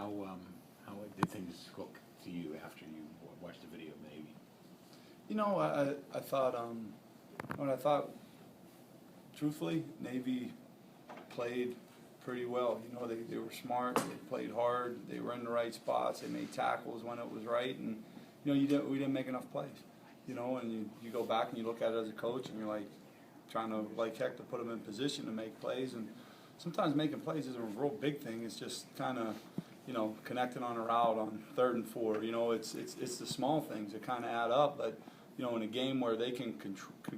How did things look to you after you watched the video, maybe? You know, I thought, what I thought, truthfully, Navy played pretty well. You know, they were smart, they played hard, they were in the right spots, they made tackles when it was right, and, you know, we didn't make enough plays. You know, and you go back and you look at it as a coach, and you're like, trying to, like heck, to put them in position to make plays, and sometimes making plays isn't a real big thing. It's just kind of, you know, connecting on a route on 3rd and 4. You know, it's the small things that kind of add up. But you know, in a game where they can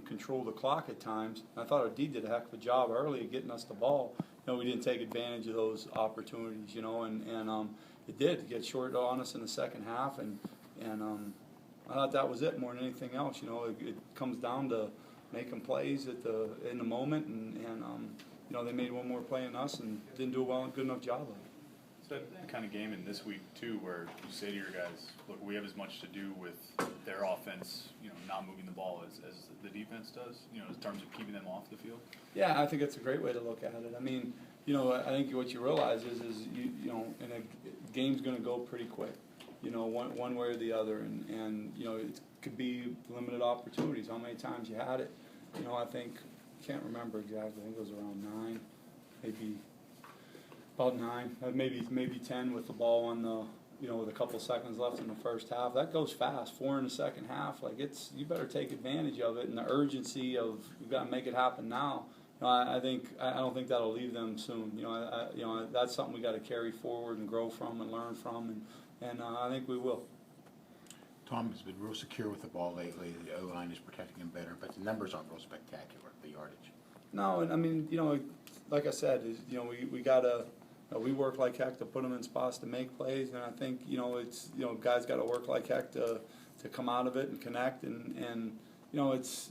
control the clock at times, I thought our D did a heck of a job early of getting us the ball. You know, we didn't take advantage of those opportunities. You know, and it did get short on us in the second half, and I thought that was it more than anything else. You know, it comes down to making plays in the moment, and you know, they made one more play than us and didn't do a good enough job of it. It's that kind of game in this week too, where you say to your guys, "Look, we have as much to do with their offense, you know, not moving the ball as the defense does, you know, in terms of keeping them off the field." Yeah, I think it's a great way to look at it. I mean, you know, I think what you realize is you know, and a game's going to go pretty quick. You know, one way or the other, and you know, it could be limited opportunities. How many times you had it? You know, I can't remember exactly. I think it was around 9, maybe about 9, maybe 10 with the ball on the, you know, with a couple seconds left in the first half. That goes fast. 4 in the second half. Like, you better take advantage of it, and the urgency of you got to make it happen now. You know, I don't think that'll leave them soon. You know, you know, that's something we got to carry forward and grow from and learn from, and I think we will. Tom has been real secure with the ball lately. The O-line is protecting him better, but the numbers aren't real spectacular, the yardage. No, and I mean, you know, like I said, you know, we gotta, we work like heck to put them in spots to make plays, and I think, you know, it's, you know, guys got to work like heck to come out of it and connect, and you know, it's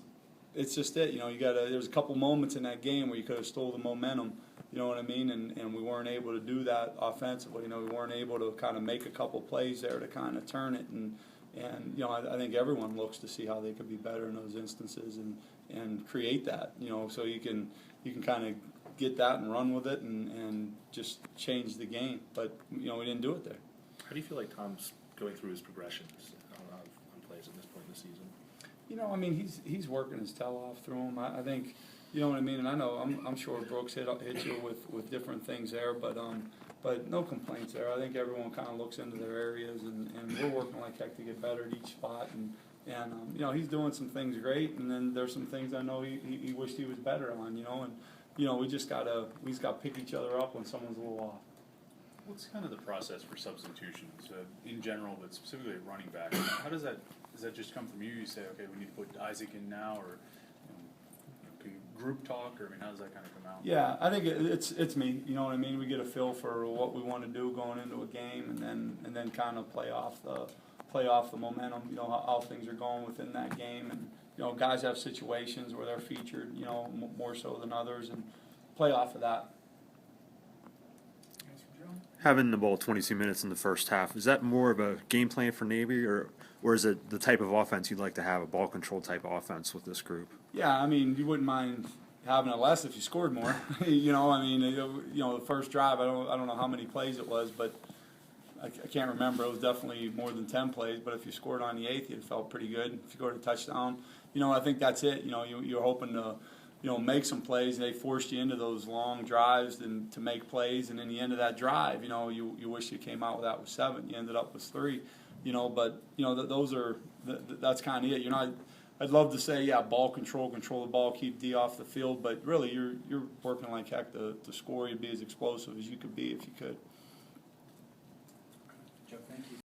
just it. You know, there's a couple moments in that game where you could have stole the momentum. You know what I mean? And we weren't able to do that offensively. You know, we weren't able to kind of make a couple plays there to kind of turn it, and you know, I think everyone looks to see how they could be better in those instances and create that. You know, so you can kind of get that and run with it and just change the game. But you know, we didn't do it there. How do you feel like Tom's going through his progressions on plays at this point in the season? You know, I mean, he's working his tail off through them. I think, you know what I mean, and I know I'm sure Brooks hit you with different things there, but no complaints there. I think everyone kind of looks into their areas, and we're working like heck to get better at each spot, and you know, he's doing some things great, and then there's some things I know he wished he was better on, you know, and you know, we just gotta pick each other up when someone's a little off. What's kind of the process for substitutions in general, but specifically at running back? How does that just come from you? You say, okay, we need to put Isaac in now, or you know, group talk, or I mean, how does that kind of come out? Yeah, I think it's me. You know what I mean? We get a feel for what we want to do going into a game, and then kind of play off the momentum. You know, how things are going within that game, and you know, guys have situations where they're featured, you know, more so than others, and play off of that. Having the ball 22 minutes in the first half, is that more of a game plan for Navy, or is it the type of offense you'd like to have, a ball control type of offense with this group? Yeah, I mean, you wouldn't mind having it less if you scored more. You know, I mean, you know, the first drive, I don't know how many plays it was, but I can't remember. It was definitely more than 10 plays. But if you scored on the 8th, it felt pretty good. If you scored a touchdown, you know, I think that's it. You know, you're hoping to, you know, make some plays. They forced you into those long drives and to make plays, and in the end of that drive, you know, you wish you came out with that with 7. You ended up with 3. You know, but you know, that's kind of it. You're not. I'd love to say, yeah, ball control the ball, keep D off the field, but really, you're working like heck to score. You'd be as explosive as you could be if you could. Joe, thank you.